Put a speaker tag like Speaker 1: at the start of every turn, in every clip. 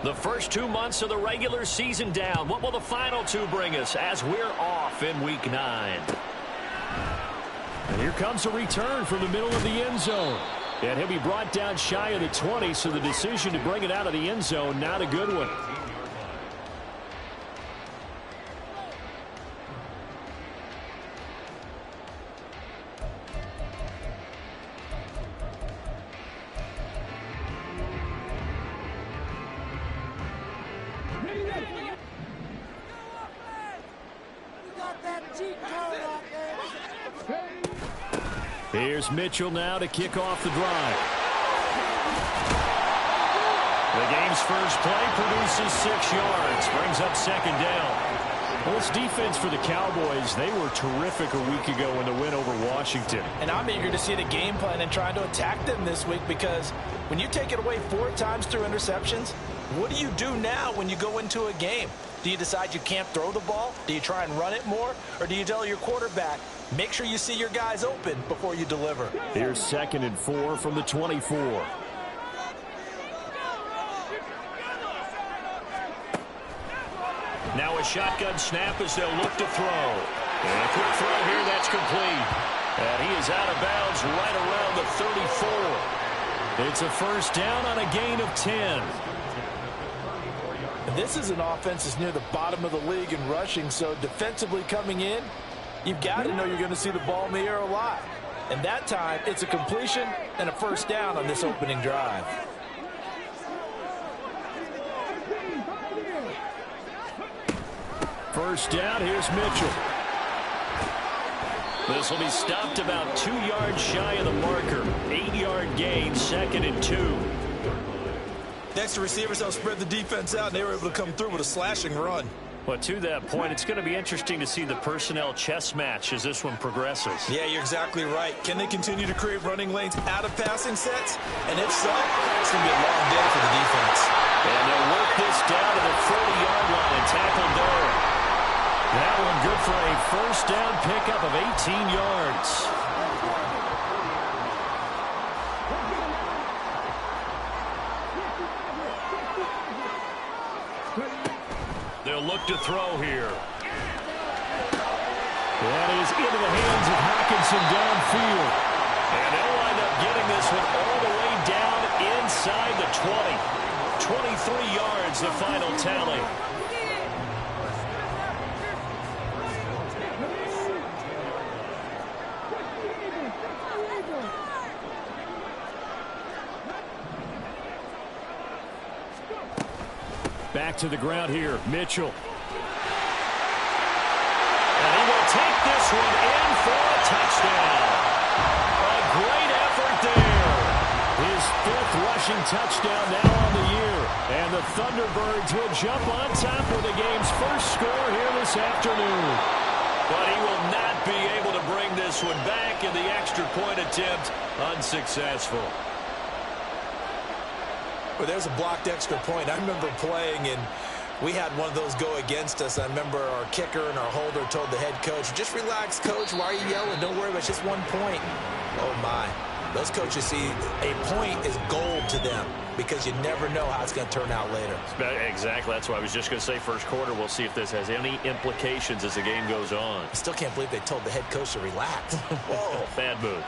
Speaker 1: The first 2 months of the regular season down. What will the final two bring us as we're off in Week 9?
Speaker 2: And here comes a return from the middle of the end zone. And he'll be brought down shy of the 20, so the decision to bring it out of the end zone, not a good one. Here's Mitchell now to kick off the drive.
Speaker 1: The game's first play produces 6 yards, brings up second down.
Speaker 2: Well, it's defense for the Cowboys. They were terrific a week ago in the win over Washington.
Speaker 3: And I'm eager to see the game plan and trying to attack them this week, because when you take it away 4 times through interceptions, what do you do now when you go into a game? Do you decide you can't throw the ball? Do you try and run it more? Or do you tell your quarterback, make sure you see your guys open before you deliver?
Speaker 2: Here's 2nd and 4 from the 24.
Speaker 1: Now a shotgun snap as they'll look to throw. And a quick throw here, that's complete. And he is out of bounds right around the 34.
Speaker 2: It's a first down on a gain of 10.
Speaker 3: This is an offense that's near the bottom of the league in rushing, so defensively coming in, you've got to know you're going to see the ball in the air a lot. And that time, it's a completion and a first down on this opening drive.
Speaker 2: First down, here's Mitchell.
Speaker 1: This will be stopped about 2 yards shy of the marker. 8-yard gain, 2nd and 2.
Speaker 3: Next, the receivers helped spread the defense out, and they were able to come through with a slashing run.
Speaker 1: Well, to that point, it's going to be interesting to see the personnel chess match as this one progresses.
Speaker 3: Yeah, you're exactly right. Can they continue to create running lanes out of passing sets? And if so, it's going to be a long day for the defense.
Speaker 1: And they'll work this down to the 40-yard line and tackle there. That one good for a first down pickup of 18 yards. They'll look to throw here.
Speaker 2: That is into the hands of Hawkinson downfield.
Speaker 1: And they'll wind up getting this one all the way down inside the 20. 23 yards, the final tally.
Speaker 2: Back to the ground here, Mitchell.
Speaker 1: And he will take this one in for a touchdown. A great effort there.
Speaker 2: His 5th rushing touchdown now on the year. And the Thunderbirds will jump on top with the game's first score here this afternoon.
Speaker 1: But he will not be able to bring this one back, in the extra point attempt unsuccessful.
Speaker 3: Well, there's a blocked extra point. I remember playing, and we had one of those go against us. I remember our kicker and our holder told the head coach, just relax, coach. Why are you yelling? Don't worry about it. It's just 1 point. Oh, my. Those coaches see a point is gold to them, because you never know how it's going to turn out later.
Speaker 1: Exactly. That's what I was just going to say. First quarter, we'll see if this has any implications as the game goes on.
Speaker 3: I still can't believe they told the head coach to relax.
Speaker 1: Whoa, bad move.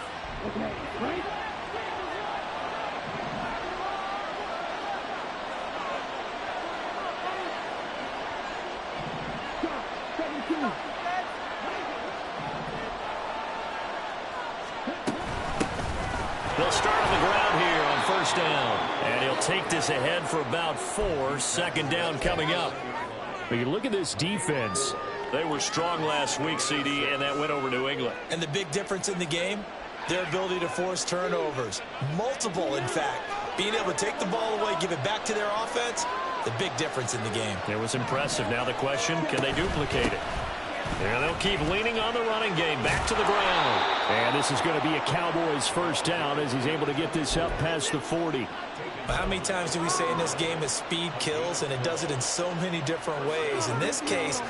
Speaker 1: They'll start on the ground here on first down. And he'll take this ahead for about 4. 2nd down coming up.
Speaker 2: But you look at this defense.
Speaker 1: They were strong last week, CD, and that went over New England.
Speaker 3: And the big difference in the game, their ability to force turnovers. Multiple, in fact. Being able to take the ball away, give it back to their offense, the big difference in the game.
Speaker 1: It was impressive. Now the question, can they duplicate it? And they'll keep leaning on the running game. Back to the ground.
Speaker 2: And this is going to be a Cowboys first down as he's able to get this up past the 40.
Speaker 3: How many times do we say in this game that speed kills, and it does it in so many different ways? In this case,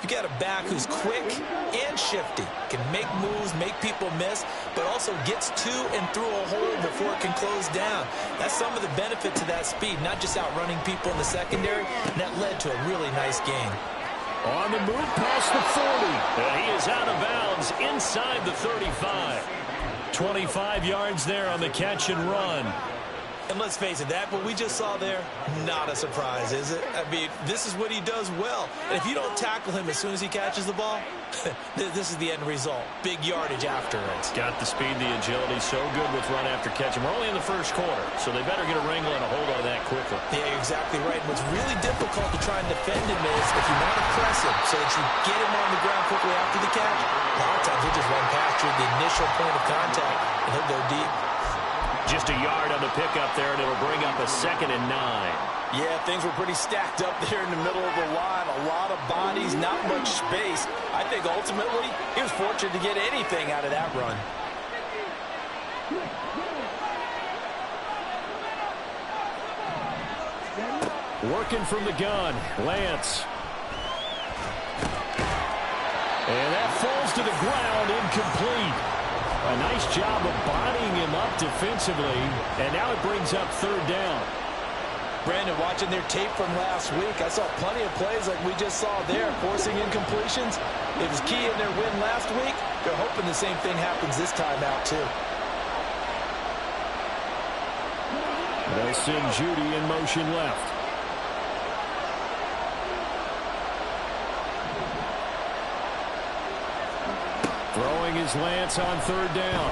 Speaker 3: You got a back who's quick and shifty, can make moves, make people miss, but also gets to and through a hole before it can close down. That's some of the benefit to that speed, not just outrunning people in the secondary, and that led to a really nice gain.
Speaker 2: On the move past the 40. And he is out of bounds inside the 35. 25 yards there on the catch and run.
Speaker 3: And let's face it, that what we just saw there, not a surprise, is it? I mean, this is what he does well. And if you don't tackle him as soon as he catches the ball, this is the end result. Big yardage after it.
Speaker 2: Got the speed, the agility, so good with run after catch. And we're only in the first quarter, so they better get a wrangle and a hold on that quickly.
Speaker 3: Yeah, you're exactly right. And what's really difficult to try and defend him is if you want to press him so that you get him on the ground quickly after the catch, a lot of times he'll just run past you at the initial point of contact, and he'll go deep.
Speaker 2: Just a yard on the pickup there, and it'll bring up a 2nd and 9.
Speaker 4: Yeah, things were pretty stacked up there in the middle of the line. A lot of bodies, not much space. I think ultimately he was fortunate to get anything out of that run.
Speaker 2: Working from the gun, Lance. And that falls to the ground, incomplete. A nice job of bodying him up defensively, and now it brings up 3rd down.
Speaker 3: Brandon, watching their tape from last week, I saw plenty of plays like we just saw there, forcing incompletions. It was key in their win last week. They're hoping the same thing happens this time out, too.
Speaker 2: They'll send Judy in motion left. Throwing his Lance on 3rd down.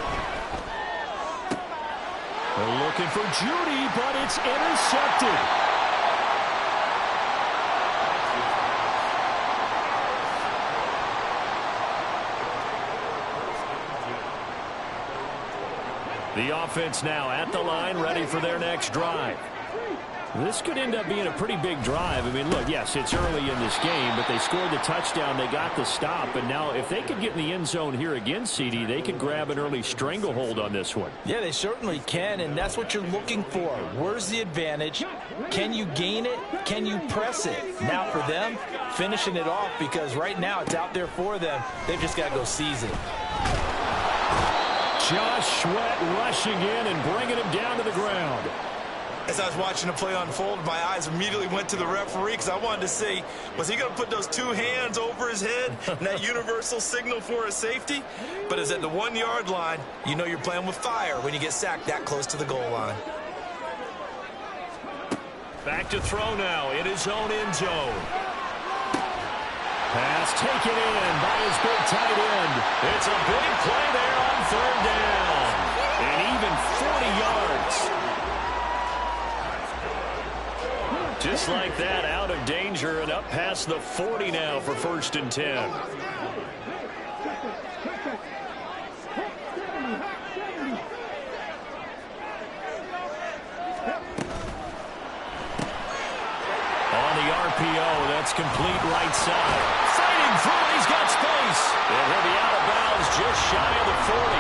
Speaker 2: They're looking for Judy, but it's intercepted. The offense now at the line, ready for their next drive. This could end up being a pretty big drive. I mean, look, yes, it's early in this game, but they scored the touchdown. They got the stop. And now if they could get in the end zone here again, CD, they could grab an early stranglehold on this one.
Speaker 3: Yeah, they certainly can, and that's what you're looking for. Where's the advantage? Can you gain it? Can you press it? Now for them, finishing it off, because right now it's out there for them. They've just got to go seize it.
Speaker 2: Josh Sweat rushing in and bringing him down to the ground.
Speaker 3: As I was watching the play unfold, my eyes immediately went to the referee because I wanted to see, was he going to put those 2 hands over his head and that universal signal for a safety? But it's at the 1-yard line. You know you're playing with fire when you get sacked that close to the goal line.
Speaker 2: Back to throw now in his own end zone. Pass taken in by his big tight end. It's a big play there on 3rd down. And even 40 yards. Just like that, out of danger and up past the 40 now for 1st and 10. On the RPO, that's complete right side. Fighting through, he's got space. And he'll be out of bounds just shy of the 40.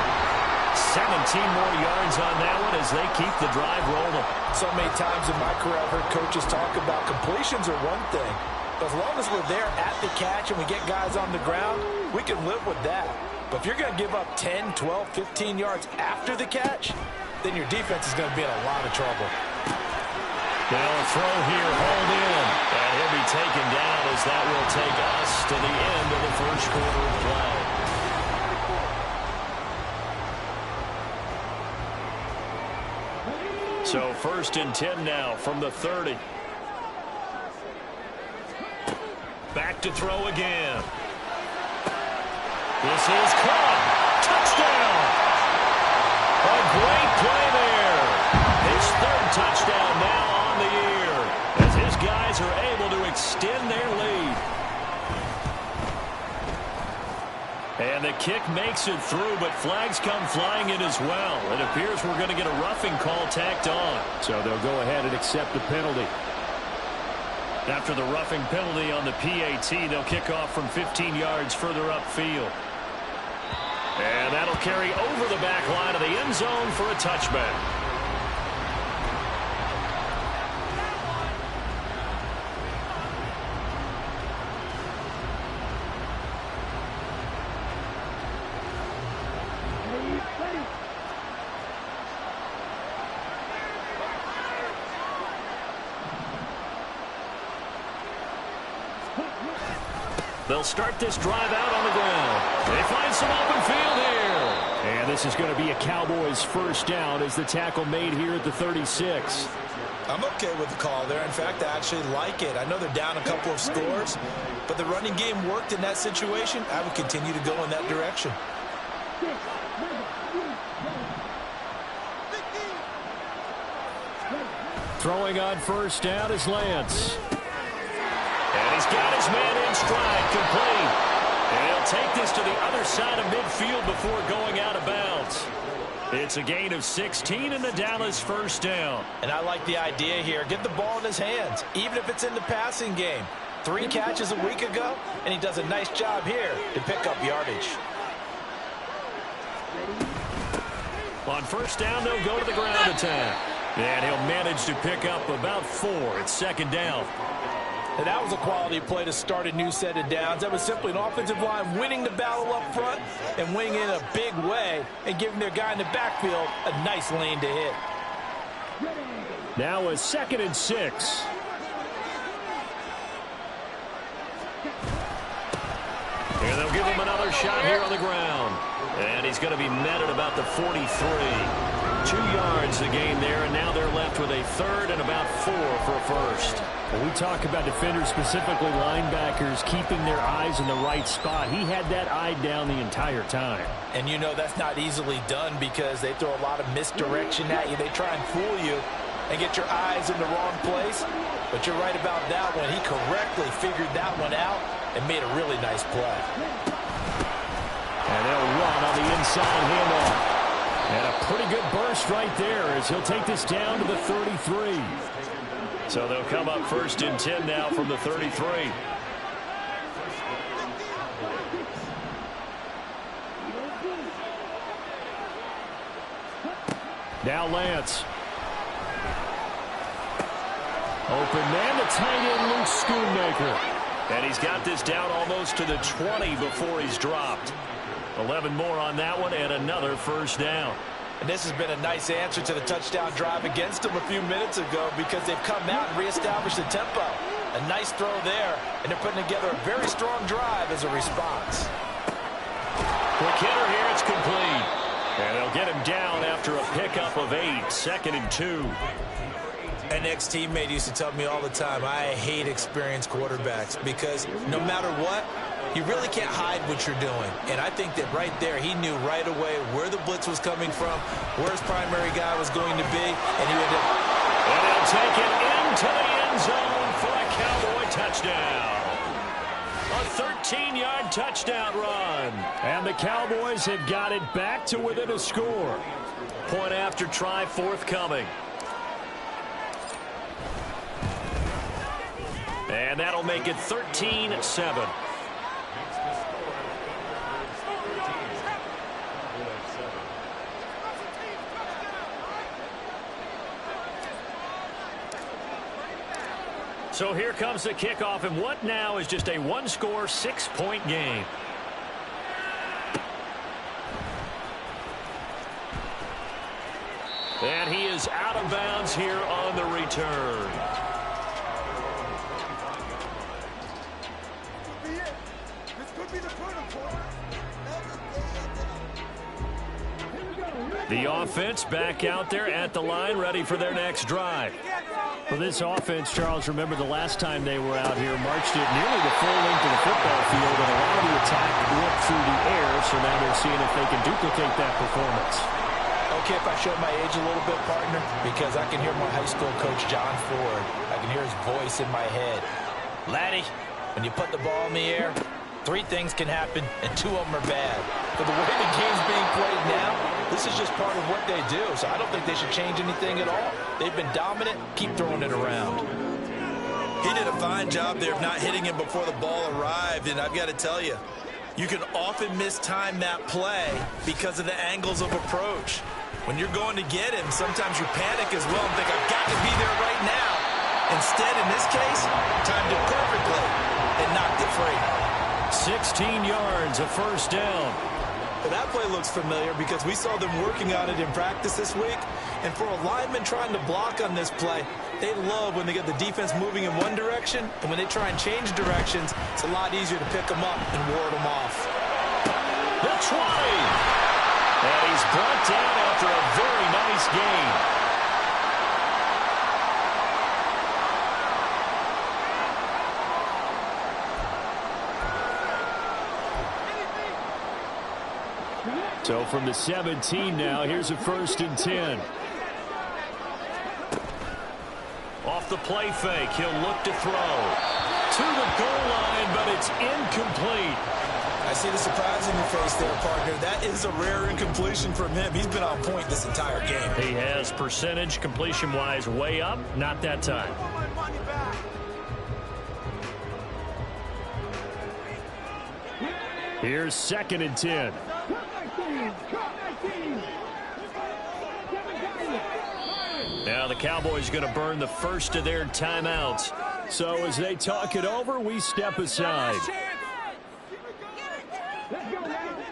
Speaker 2: 17 more yards on that one as they keep the drive rolling.
Speaker 3: So many times in my career I've heard coaches talk about completions are one thing. But as long as we're there at the catch and we get guys on the ground, we can live with that. But if you're going to give up 10, 12, 15 yards after the catch, then your defense is going to be in a lot of trouble.
Speaker 2: Now a throw here, hauled in. And he'll be taken down as that will take us to the end of the first quarter of play. So 1st and 10 now from the 30. Back to throw again. This is caught. Touchdown. A great play there. His 3rd touchdown now on the year as his guys are able to extend their lead. And the kick makes it through, but flags come flying in as well. It appears we're going to get a roughing call tacked on. So they'll go ahead and accept the penalty. After the roughing penalty on the PAT, they'll kick off from 15 yards further upfield. And that'll carry over the back line of the end zone for a touchback. They'll start this drive out on the ground. They find some open field here. And this is going to be a Cowboys first down as the tackle made here at the 36.
Speaker 3: I'm okay with the call there. In fact, I actually like it. I know they're down a couple of scores, but the running game worked in that situation. I would continue to go in that direction.
Speaker 2: Throwing on first down is Lance. And he's got his man in stride, complete. And he'll take this to the other side of midfield before going out of bounds. It's a gain of 16 in the Dallas first down.
Speaker 3: And I like the idea here. Get the ball in his hands, even if it's in the passing game. 3 catches a week ago, and he does a nice job here to pick up yardage.
Speaker 2: On first down, they'll go to the ground attack. And he'll manage to pick up about 4. It's second down.
Speaker 3: And that was a quality play to start a new set of downs. That was simply an offensive line winning the battle up front and winning in a big way and giving their guy in the backfield a nice lane to hit.
Speaker 2: Now a 2nd and 6. And they'll give him another shot here on the ground. And he's going to be met at about the 43. 2 yards the gain there, and now they're left with a 3rd and about 4 for a first. When we talk about defenders, specifically linebackers, keeping their eyes in the right spot, he had that eye down the entire time.
Speaker 3: And you know that's not easily done because they throw a lot of misdirection at you. They try and fool you and get your eyes in the wrong place. But you're right about that one. He correctly figured that one out and made a really nice play.
Speaker 2: And they'll run on the inside handoff. And a pretty good burst right there as he'll take this down to the 33. So they'll come up 1st and 10 now from the 33. Now Lance. Open man, the tight end, Luke Schoonmaker. And he's got this down almost to the 20 before he's dropped. 11 more on that one and another first down.
Speaker 3: And this has been a nice answer to the touchdown drive against them a few minutes ago because they've come out and reestablished the tempo. A nice throw there, and they're putting together a very strong drive as a response.
Speaker 2: Quick hitter here, it's complete. And they'll get him down after a pickup of 8, 2nd and 2.
Speaker 3: An ex-teammate used to tell me all the time, I hate experienced quarterbacks because no matter what, you really can't hide what you're doing. And I think that right there, he knew right away where the blitz was coming from, where his primary guy was going to be, and he would.
Speaker 2: And he'll take it into the end zone for a Cowboy touchdown. A 13-yard touchdown run. And the Cowboys have got it back to within a score. Point after try forthcoming. And that'll make it 13-7. So here comes the kickoff, and what now is just a 1-score, 6-point game. And he is out of bounds here on the return. The offense back out there at the line, ready for their next drive. For this offense, Charles, remember the last time they were out here, marched it nearly the full length of the football field, and a lot of the attack went through the air, so now they're seeing if they can duplicate that performance.
Speaker 3: Okay, if I show my age a little bit, partner, because I can hear my high school coach, John Ford. I can hear his voice in my head. Laddie, when you put the ball in the air, 3 things can happen, and 2 of them are bad. But the way the game's being played now, this is just part of what they do, so I don't think they should change anything at all. They've been dominant. Keep throwing it around. He did a fine job there of not hitting him before the ball arrived, and I've got to tell you, you can often mistime that play because of the angles of approach. When you're going to get him, sometimes you panic as well and think, I've got to be there right now. Instead, in this case, timed it perfectly and knocked it free.
Speaker 2: 16 yards, a first down.
Speaker 3: Well, that play looks familiar because we saw them working on it in practice this week. And for a lineman trying to block on this play, they love when they get the defense moving in one direction. And when they try and change directions, it's a lot easier to pick them up and ward them off.
Speaker 2: The 20. And he's brought down after a very nice gain. So from the 17 now, here's a 1st and 10. Off the play fake, he'll look to throw. To the goal line, but it's incomplete.
Speaker 3: I see the surprise in your face there, partner. That is a rare incompletion from him. He's been on point this entire game.
Speaker 2: He has percentage completion-wise way up, not that time. Here's 2nd and 10. Now the Cowboys going to burn the first of their timeouts. So as they talk it over, we step aside.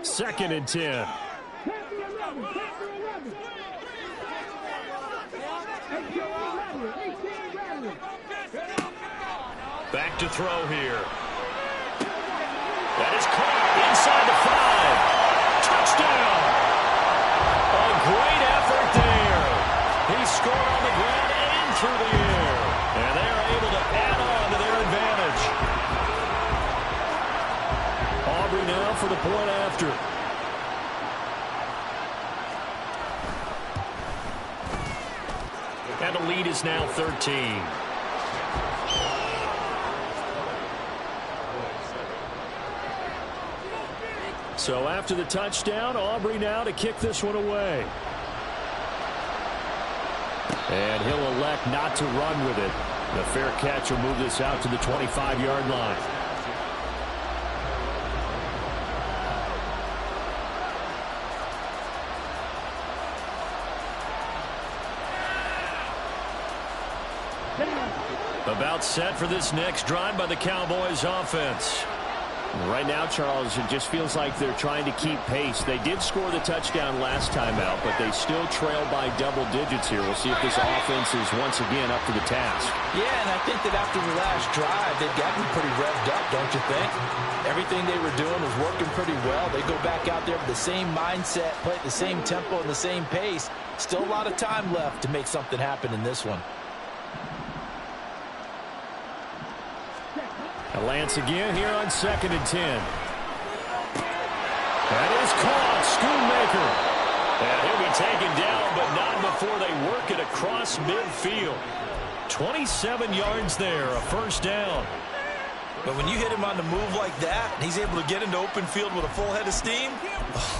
Speaker 2: 2nd and 10. Back to throw here. That is caught inside the 5. Touchdown. A great effort there. He scored on the ground and through the air. And they are able to add on to their advantage. Aubrey now for the point after. And the lead is now 13. So after the touchdown, Aubrey now to kick this one away. And he'll elect not to run with it. The fair catch will move this out to the 25-yard line. About set for this next drive by the Cowboys offense.
Speaker 5: Right now, Charles, it just feels like they're trying to keep pace. They did score the touchdown last time out, but they still trail by double digits here. We'll see if this offense is once again up to the task.
Speaker 4: Yeah, and I think that after the last drive, they've gotten pretty revved up, don't you think? Everything they were doing was working pretty well. They go back out there with the same mindset, play at the same tempo and the same pace. Still a lot of time left to make something happen in this one.
Speaker 2: Lance again here on 2nd and 10. That is caught. Schoonmaker. And he'll be taken down, but not before they work it across midfield. 27 yards there, a 1st down.
Speaker 3: But when you hit him on the move like that, and he's able to get into open field with a full head of steam,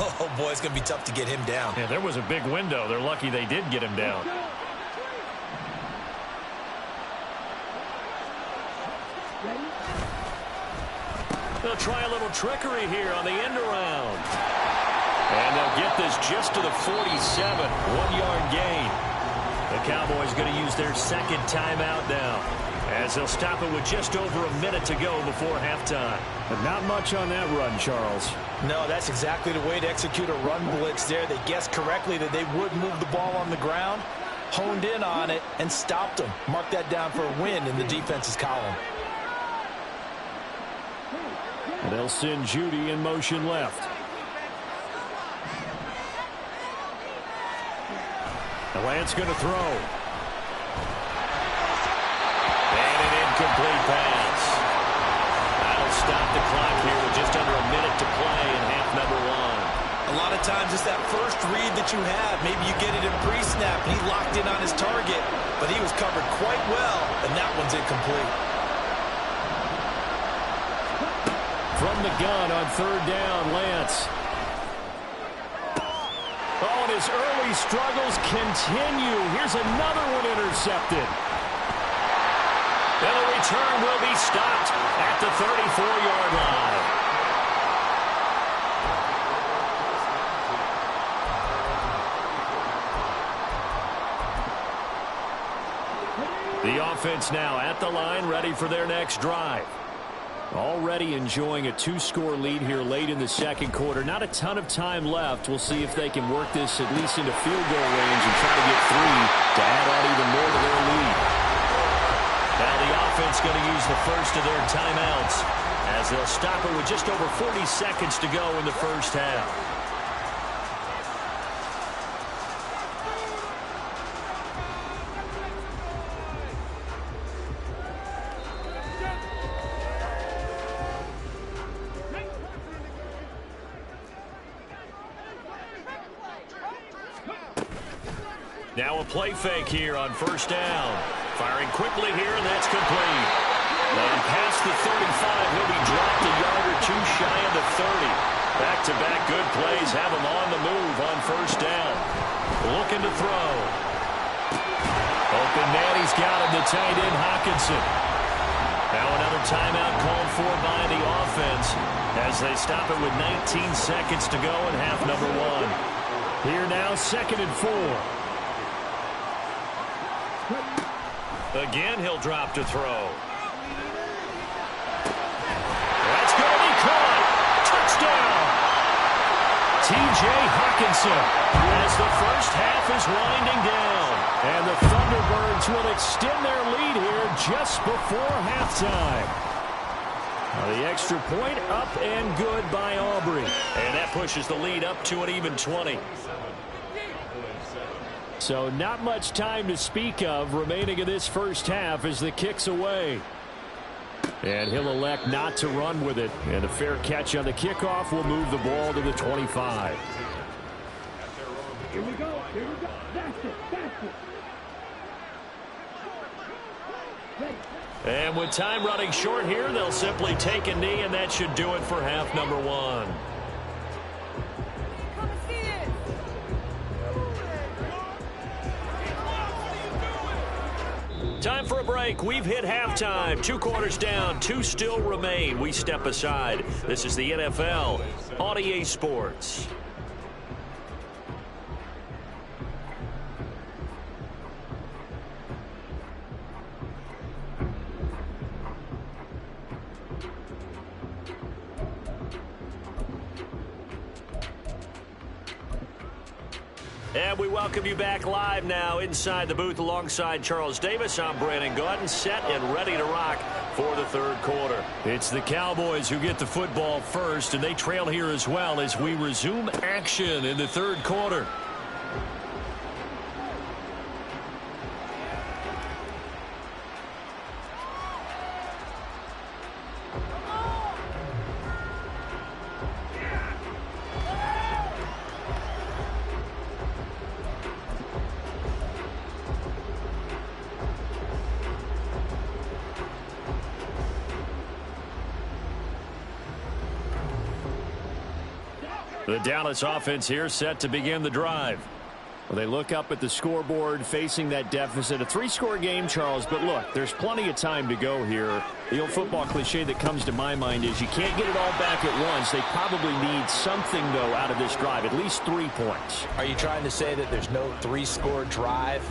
Speaker 3: oh, boy, it's going to be tough to get him down.
Speaker 2: Yeah, there was a big window. They're lucky they did get him down. They'll try a little trickery here on the end around. And they'll get this just to the 47. 1-yard gain. The Cowboys going to use their 2nd timeout now, as they'll stop it with just over a minute to go before halftime.
Speaker 5: But not much on that run, Charles.
Speaker 3: No, that's exactly the way to execute a run blitz there. They guessed correctly that they would move the ball on the ground, honed in on it, and stopped them. Mark that down for a win in the defense's column.
Speaker 2: And they'll send Judy in motion left. The Lance going to throw. And an incomplete pass. That'll stop the clock here with just under a minute to play in half number 1.
Speaker 3: A lot of times it's that first read that you have. Maybe you get it in pre-snap, and he locked in on his target, but he was covered quite well, and that one's incomplete.
Speaker 2: From the gun on 3rd down, Lance. Oh, and his early struggles continue. Here's another one intercepted. And the return will be stopped at the 34-yard line. The offense now at the line, ready for their next drive.
Speaker 5: Already enjoying a 2-score lead here late in the second quarter. Not a ton of time left. We'll see if they can work this at least into field goal range and try to get 3 to add on even more to their lead.
Speaker 2: Now the offense going to use the first of their timeouts as they'll stop it with just over 40 seconds to go in the first half. Now a play fake here on first down. Firing quickly here, and that's complete. And past the 35, he'll be dropped a yard or 2 shy of the 30. Back-to-back good plays have him on the move on first down. Looking to throw. Open man, he's got him, the tight end, Hockenson. Now another timeout called for by the offense as they stop it with 19 seconds to go in half number 1.
Speaker 5: Here now, 2nd and 4.
Speaker 2: Again, he'll drop to throw. That's going to be caught. Touchdown. T.J. Hockenson as the first half is winding down.
Speaker 5: And the Thunderbirds will extend their lead here just before halftime. The extra point up and good by Aubrey.
Speaker 2: And that pushes the lead up to an even 20.
Speaker 5: So not much time to speak of remaining in this first half as the kick's away. And he'll elect not to run with it. And a fair catch on the kickoff will move the ball to the 25.
Speaker 6: Here we go. That's it.
Speaker 2: And with time running short here, they'll simply take a knee, and that should do it for half number 1. Time for a break. We've hit halftime. 2 quarters down, 2 still remain. We step aside. This is the NFL on EA Sports. And we welcome you back live now inside the booth alongside Charles Davis. I'm Brandon Gaudin, set and ready to rock for the third quarter.
Speaker 5: It's the Cowboys who get the football first, and they trail here as well as we resume action in the third quarter. The Dallas offense here set to begin the drive. Well, they look up at the scoreboard facing that deficit. A 3-score game, Charles, but look, there's plenty of time to go here. The old football cliche that comes to my mind is you can't get it all back at once. They probably need something, though, out of this drive, at least 3 points.
Speaker 4: Are you trying to say that there's no 3-score drive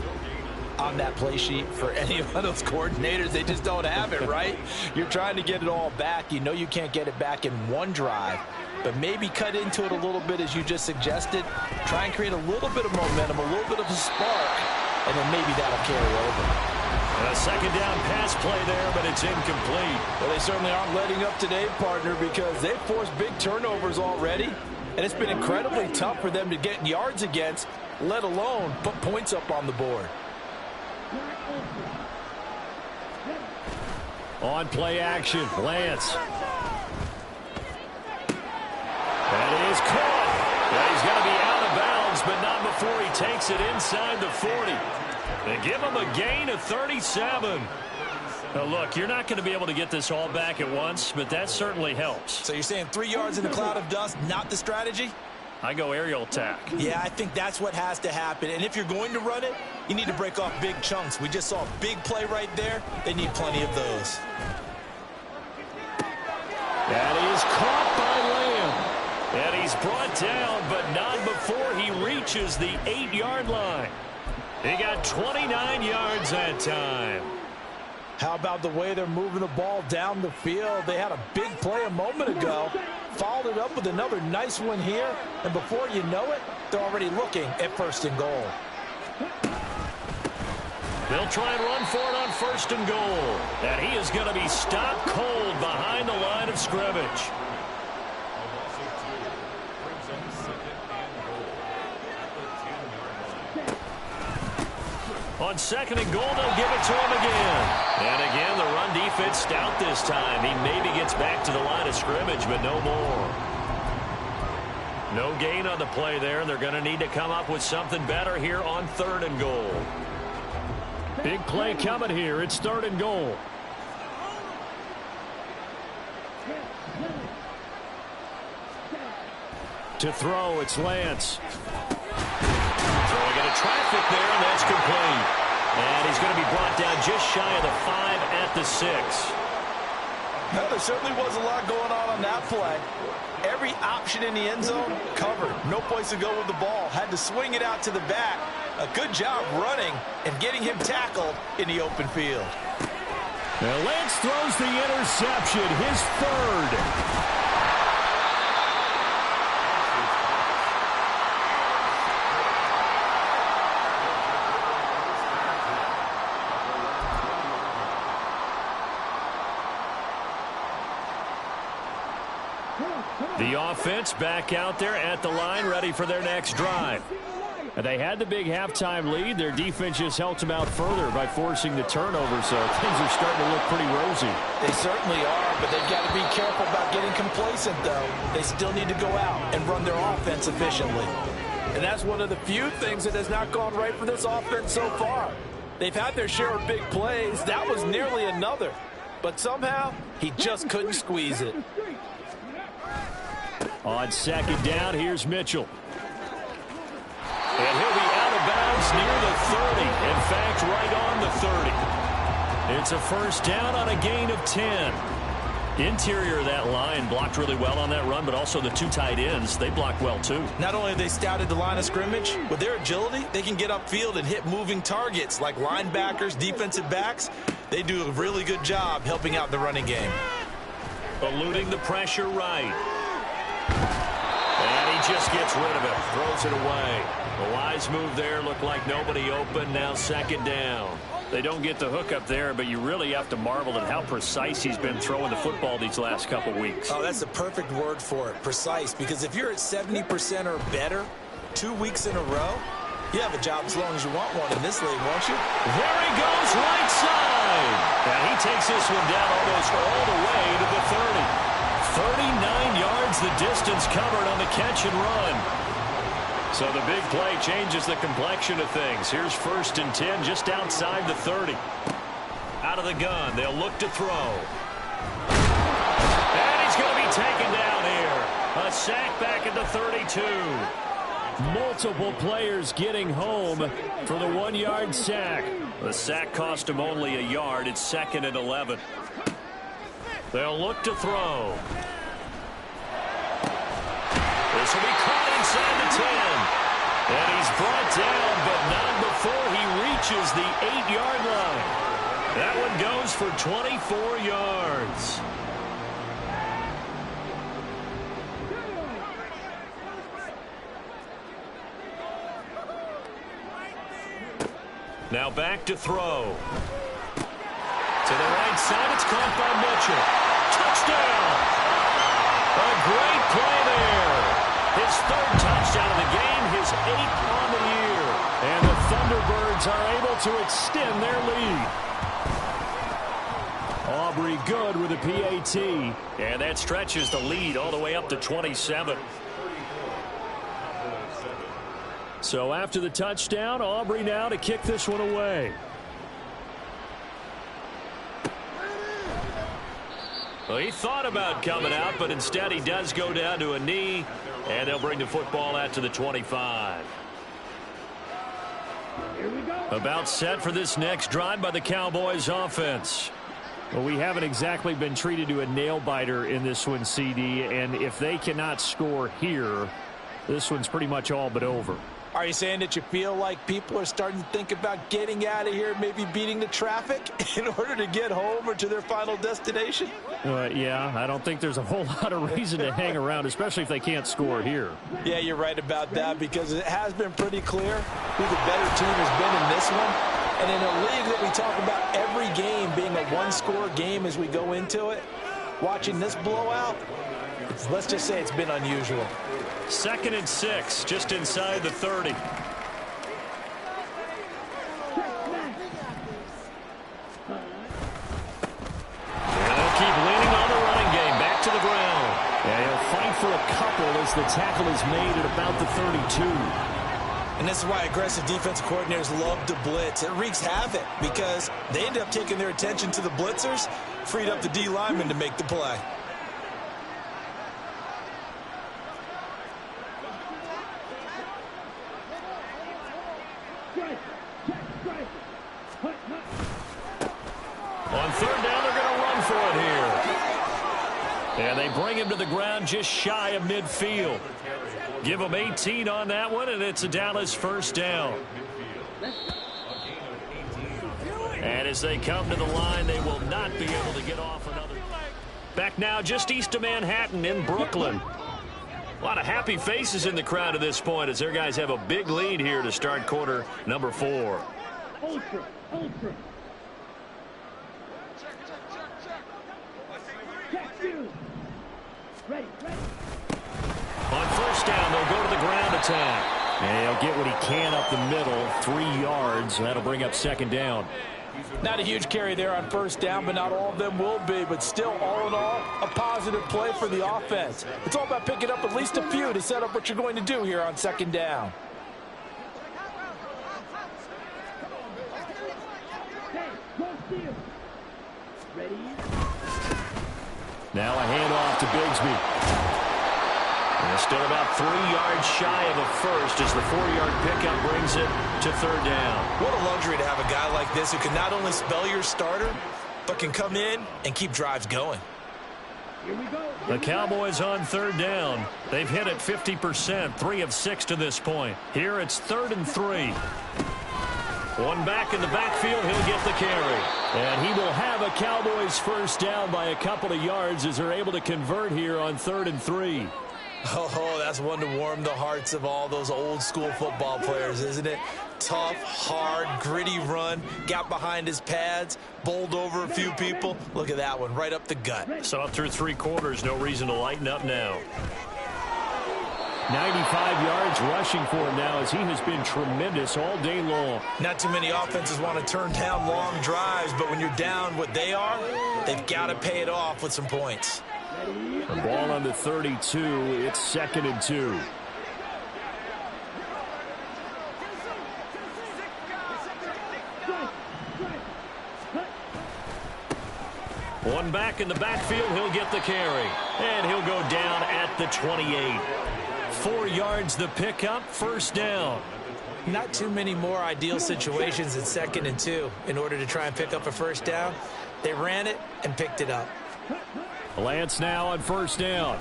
Speaker 4: on that play sheet for any of those coordinators? They just don't have it, right? You're trying to get it all back. You know you can't get it back in one drive, but maybe cut into it a little bit as you just suggested. Try and create a little bit of momentum, a little bit of a spark, and then maybe that'll carry over.
Speaker 2: A second down pass play there, but it's incomplete.
Speaker 4: Well, they certainly aren't letting up today, partner, because they've forced big turnovers already, and it's been incredibly tough for them to get yards against, let alone put points up on the board.
Speaker 5: On play action, Lance.
Speaker 2: That is caught. Well, he's going to be out of bounds, but not before he takes it inside the 40. They give him a gain of 37. Now, look, you're not going to be able to get this all back at once, but that certainly helps.
Speaker 3: So you're saying 3 yards in a cloud of dust, not the strategy?
Speaker 2: I go aerial attack.
Speaker 3: Yeah, I think that's what has to happen. And if you're going to run it, you need to break off big chunks. We just saw a big play right there. They need plenty of those.
Speaker 2: That is caught by Lamb. And he's brought down, but not before he reaches the 8-yard line. He got 29 yards that time.
Speaker 4: How about the way they're moving the ball down the field? They had a big play a moment ago, followed it up with another nice one here, and before you know it, they're already looking at 1st and goal.
Speaker 2: They'll try and run for it on 1st and goal. And he is going to be stopped cold behind the line of scrimmage. On 2nd and goal, they'll give it to him again. And again, the run defense stout this time. He maybe gets back to the line of scrimmage, but no more. No gain on the play there, and they're going to need to come up with something better here on 3rd and goal.
Speaker 5: Big play coming here. It's 3rd and goal. To throw, it's Lance.
Speaker 2: Throwing into traffic there, and that's complete. And he's going to be brought down just shy of the 5 at the 6.
Speaker 4: Well, there certainly was a lot going on that play. Every option in the end zone covered. No place to go with the ball. Had to swing it out to the back. A good job running and getting him tackled in the open field.
Speaker 5: Now Lance throws the interception, his 3rd.
Speaker 2: The offense back out there at the line, ready for their next drive.
Speaker 5: And they had the big halftime lead. Their defense just helped them out further by forcing the turnover, so things are starting to look pretty rosy.
Speaker 4: They certainly are, but they've got to be careful about getting complacent, though. They still need to go out and run their offense efficiently. And that's one of the few things that has not gone right for this offense so far. They've had their share of big plays. That was nearly another. But somehow, he just couldn't squeeze it.
Speaker 5: On 2nd down, here's Mitchell.
Speaker 2: And he'll be out of bounds near the 30. In fact, right on the 30. It's a 1st down on a gain of 10. Interior of that line blocked really well on that run, but also the 2 tight ends, they blocked well too.
Speaker 4: Not only have they scouted the line of scrimmage, with their agility, they can get upfield and hit moving targets like linebackers, defensive backs. They do a really good job helping out the running game.
Speaker 2: Eluding the pressure right. And he just gets rid of it, throws it away. The wise move there, looked like nobody open, now 2nd down.
Speaker 5: They don't get the hook up there, but you really have to marvel at how precise he's been throwing the football these last couple weeks.
Speaker 3: Oh, that's the perfect word for it, precise, because if you're at 70% or better 2 weeks in a row, you have a job as long as you want one in this league, won't you?
Speaker 2: There he goes, right side. And he takes this one down almost all the way to the 30. 39 yards the distance covered on the catch and run. So the big play changes the complexion of things. Here's 1st and 10 just outside the 30. Out of the gun, they'll look to throw. And he's going to be taken down here. A sack back at the 32.
Speaker 5: Multiple players getting home for the 1-yard sack.
Speaker 2: The sack cost him only a yard. It's 2nd and 11. They'll look to throw. This will be caught inside the 10. And he's brought down, but not before he reaches the 8-yard line. That one goes for 24 yards. Now back to throw. To the right side, it's caught by Mitchell. Touchdown! A great play there. His 3rd touchdown of the game, his 8th on the year.
Speaker 5: And the Thunderbirds are able to extend their lead. Aubrey good with a PAT.
Speaker 2: And that stretches the lead all the way up to 27.
Speaker 5: So after the touchdown, Aubrey now to kick this one away.
Speaker 2: Well, he thought about coming out, but instead he does go down to a knee, and they'll bring the football out to the 25.
Speaker 5: About set for this next drive by the Cowboys offense. Well, we haven't exactly been treated to a nail-biter in this one, CD, and if they cannot score here, this one's pretty much all but over.
Speaker 4: Are you saying that you feel like people are starting to think about getting out of here, maybe beating the traffic in order to get home or to their final destination?
Speaker 5: Yeah, I don't think there's a whole lot of reason to hang around, especially if they can't score here.
Speaker 4: Yeah, you're right about that, because it has been pretty clear who the better team has been in this one. And in a league that we talk about every game being a one-score game as we go into it, watching this blowout, let's just say it's been unusual.
Speaker 2: 2nd and 6, just inside the 30.
Speaker 5: And
Speaker 2: they'll keep leaning on the running game. Back to the ground.
Speaker 5: yeah, he'll fight for a couple as the tackle is made at about the 32.
Speaker 3: And this is why aggressive defensive coordinators love to blitz. It wreaks havoc because they end up taking their attention to the blitzers, freed up the D lineman to make the play.
Speaker 2: On 3rd down, they're going to run for it here. And they bring him to the ground just shy of midfield. Give him 18 on that one, and it's a Dallas 1st down. And as they come to the line, they will not be able to get off another. Back now just east of Manhattan in Brooklyn. A lot of happy faces in the crowd at this point as their guys have a big lead here to start quarter number 4.
Speaker 6: Ultra. Check 2. Ready.
Speaker 2: On 1st down, they'll go to the ground attack.
Speaker 5: And he'll get what he can up the middle, 3 yards. That'll bring up 2nd down.
Speaker 4: Not a huge carry there on 1st down, but not all of them will be. But still, all in all, a positive play for the offense. It's all about picking up at least a few to set up what you're going to do here on 2nd down.
Speaker 6: Hey, go steal. Ready?
Speaker 5: Now a handoff to Bigsby.
Speaker 2: They're still about 3 yards shy of a first as the 4-yard pickup brings it to 3rd down.
Speaker 3: What a luxury to have a guy like this who can not only spell your starter, but can come in and keep drives going.
Speaker 6: Here we go.
Speaker 2: The Cowboys on 3rd down. They've hit it 50%, 3 of 6 to this point. Here it's 3rd and 3. One back in the backfield, he'll get the carry.
Speaker 5: And he will have a Cowboys 1st down by a couple of yards as they're able to convert here on 3rd and 3.
Speaker 3: Oh, that's one to warm the hearts of all those old school football players, isn't it? Tough, hard, gritty run, got behind his pads, bowled over a few people. Look at that one, right up the gut.
Speaker 2: Saw through 3 quarters, no reason to lighten up now.
Speaker 5: 95 yards rushing for him now as he has been tremendous all day long.
Speaker 3: Not too many offenses want to turn down long drives, but when you're down what they are, they've got to pay it off with some points.
Speaker 5: The ball on the 32. It's 2nd and 2.
Speaker 2: One back in the backfield, he'll get the carry. And he'll go down at the 28. 4 yards the pickup, 1st down.
Speaker 3: Not too many more ideal situations in 2nd and 2 in order to try and pick up a 1st down. They ran it and picked it up.
Speaker 5: Lance now on 1st down.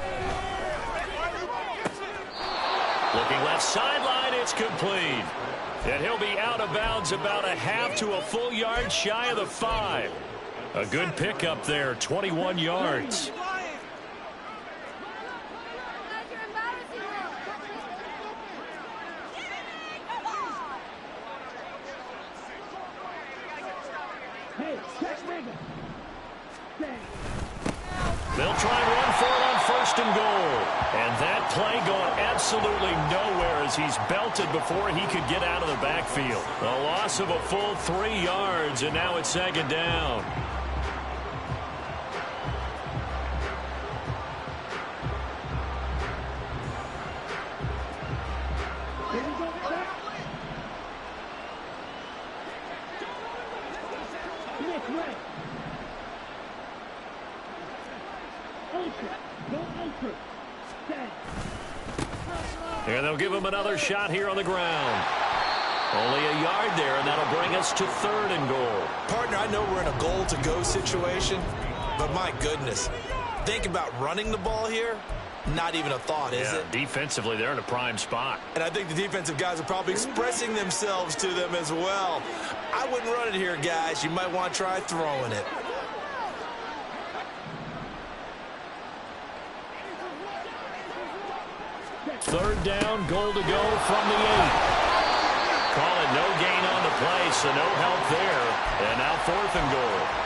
Speaker 2: Looking left sideline, it's complete. And he'll be out of bounds about a half to a full yard shy of the 5. A good pickup there, 21 yards.
Speaker 6: Hey, check nigga.
Speaker 2: They'll try and run for it on 1st and goal. And that play going absolutely nowhere as he's belted before he could get out of the backfield. A loss of a full 3 yards, and now it's 2nd down.
Speaker 6: Here we go. Nick, right. Ultra. Go ultra. Stand.
Speaker 2: And they'll give him another shot here on the ground. Only a yard there, and that'll bring us to 3rd and goal.
Speaker 3: Partner, I know we're in a goal-to-go situation, but my goodness, think about running the ball here. Not even a thought, is it?
Speaker 5: Defensively, they're in a prime spot.
Speaker 3: And I think the defensive guys are probably expressing themselves to them as well. I wouldn't run it here, guys. You might want to try throwing it.
Speaker 5: Third down, goal to go from the 8. Call it no gain on the play, so no help there. And now 4th and goal.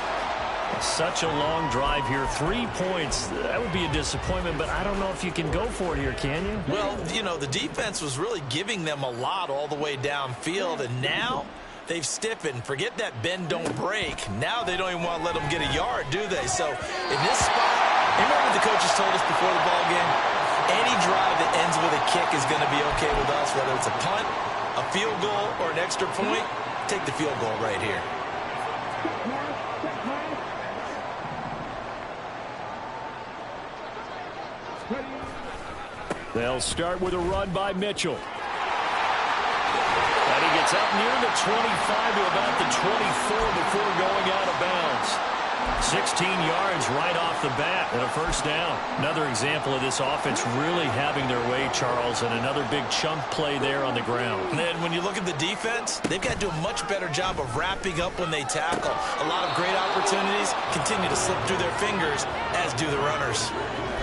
Speaker 5: Such a long drive here. 3 points. That would be a disappointment, but I don't know if you can go for it here, can you?
Speaker 3: Well, you know, the defense was really giving them a lot all the way downfield, and now they've stiffened. Forget that bend, don't break. Now they don't even want to let them get a yard, do they? So in this spot, remember what the coaches told us before the ball game? Any drive that ends with a kick is going to be okay with us, whether it's a punt, a field goal, or an extra point. Take the field goal right here.
Speaker 5: They'll start with a run by Mitchell. And he gets up near the 25 to about the 24 before going out of bounds. 16 yards right off the bat and a first down. Another example of this offense really having their way, Charles, and another big chunk play there on the ground.
Speaker 3: And then when you look at the defense, they've got to do a much better job of wrapping up when they tackle. A lot of great opportunities continue to slip through their fingers, as do the runners.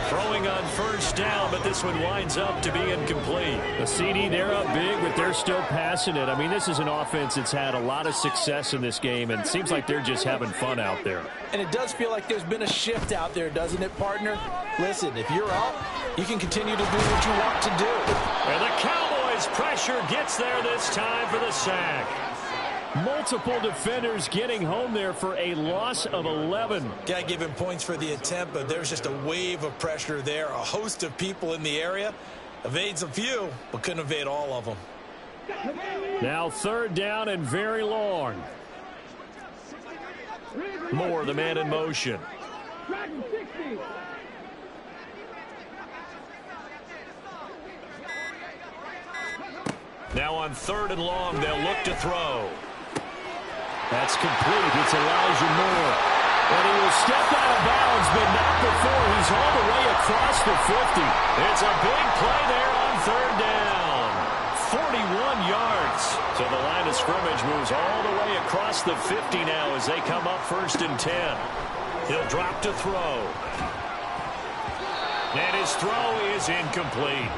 Speaker 5: Throwing on first down, but this one winds up to be incomplete. The CD, they're up big, but they're still passing it. I mean, this is an offense that's had a lot of success in this game, and it seems like they're just having fun out there.
Speaker 4: And it does feel like there's been a shift out there, doesn't it, partner? Listen, if you're up, you can continue to do what you want to do.
Speaker 5: And the Cowboys' pressure gets there this time for the sack. Multiple defenders getting home there for a loss of 11.
Speaker 3: Got to give him points for the attempt, but there's just a wave of pressure there. A host of people in the area. Evades a few, but couldn't evade all of them.
Speaker 5: Now 3rd down and very long. Moore, the man in motion. Now on 3rd and long, they'll look to throw. That's complete. It's Elijah Moore. And he will step out of bounds, but not before he's all the way across the 50. It's a big play there on 3rd down. 41 yards. So the line of scrimmage moves all the way across the 50 now as they come up 1st and 10. He'll drop to throw. And his throw is incomplete.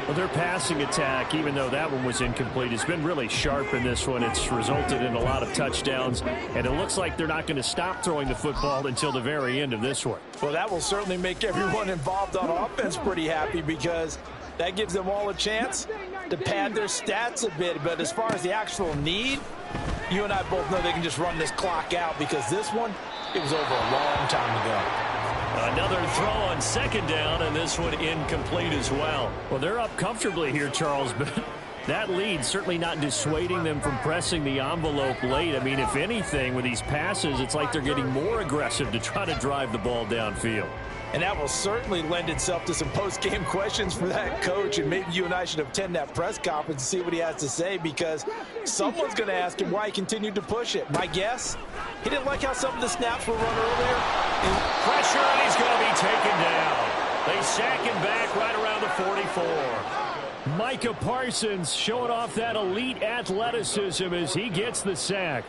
Speaker 5: Well, their passing attack, even though that one was incomplete, has been really sharp in this one. It's resulted in a lot of touchdowns, and it looks like they're not going to stop throwing the football until the very end of this one.
Speaker 4: Well, that will certainly make everyone involved on offense pretty happy because that gives them all a chance to pad their stats a bit. But as far as the actual need, you and I both know they can just run this clock out because this one, it was over a long time ago.
Speaker 5: Another throw on 2nd down, and this one incomplete as well. Well, they're up comfortably here, Charles, but that lead certainly not dissuading them from pressing the envelope late. I mean, if anything, with these passes, it's like they're getting more aggressive to try to drive the ball downfield.
Speaker 4: And that will certainly lend itself to some post-game questions for that coach, and maybe you and I should attend that press conference and see what he has to say because someone's going to ask him why he continued to push it. My guess, he didn't like how some of the snaps were run earlier.
Speaker 5: Pressure, and he's going to be taken down. They sack him back right around the 44. Micah Parsons showing off that elite athleticism as he gets the sack.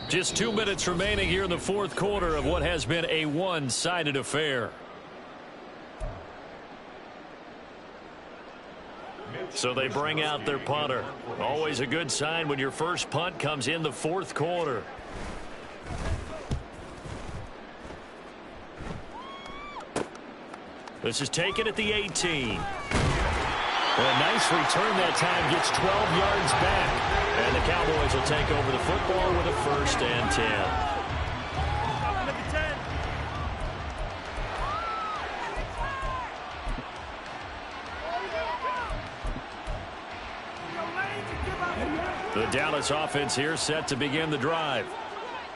Speaker 5: Just 2 minutes remaining here in the 4th quarter of what has been a one-sided affair. So they bring out their punter. Always a good sign when your first punt comes in the 4th quarter. This is taken at the 18. A nice return that time, gets 12 yards back. And the Cowboys will take over the football with a 1st and 10. The Dallas offense here set to begin the drive.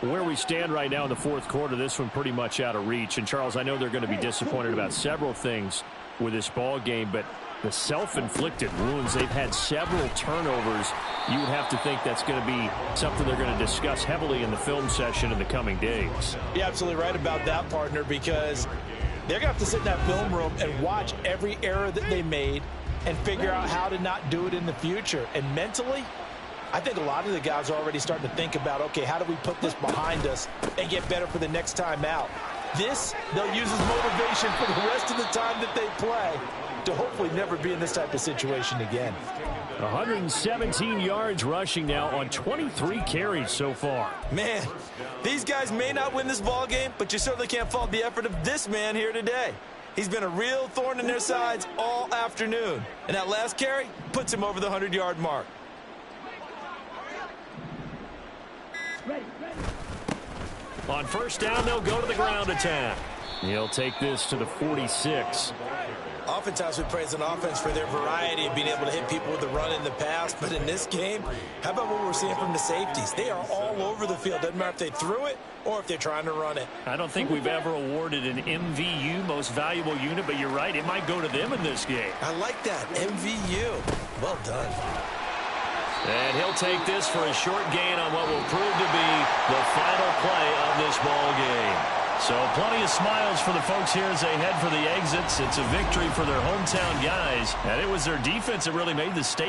Speaker 5: Where we stand right now in the 4th quarter, this one pretty much out of reach. And, Charles, I know they're going to be disappointed about several things. with this ball game, but the self-inflicted wounds, they've had several turnovers. You would have to think that's going to be something they're going to discuss heavily in the film session in the coming days.
Speaker 4: You're absolutely right about that, partner, because they're going to have to sit in that film room and watch every error that they made and figure out how to not do it in the future. And mentally, I think a lot of the guys are already starting to think about, okay, how do we put this behind us and get better for the next time out? This, they'll use as motivation for the rest of the time that they play to hopefully never be in this type of situation again.
Speaker 5: 117 yards rushing now on 23 carries so far.
Speaker 3: Man, these guys may not win this ball game, but you certainly can't fault the effort of this man here today. He's been a real thorn in their sides all afternoon. And that last carry puts him over the 100-yard mark.
Speaker 5: On first down, they'll go to the ground attack. He'll take this to the 46.
Speaker 3: Oftentimes we praise an offense for their variety of being able to hit people with the run in the past. But in this game, how about what we're seeing from the safeties? They are all over the field. Doesn't matter if they threw it or if they're trying to run it.
Speaker 5: I don't think we've ever awarded an MVU, most valuable unit, but you're right, it might go to them in this game.
Speaker 3: I like that, MVU. Well done.
Speaker 5: And he'll take this for a short gain on what will prove to be the final play of this ball game.
Speaker 2: So plenty of smiles for the folks here as they head for the exits. It's a victory for their hometown guys, and it was their defense that really made the statement.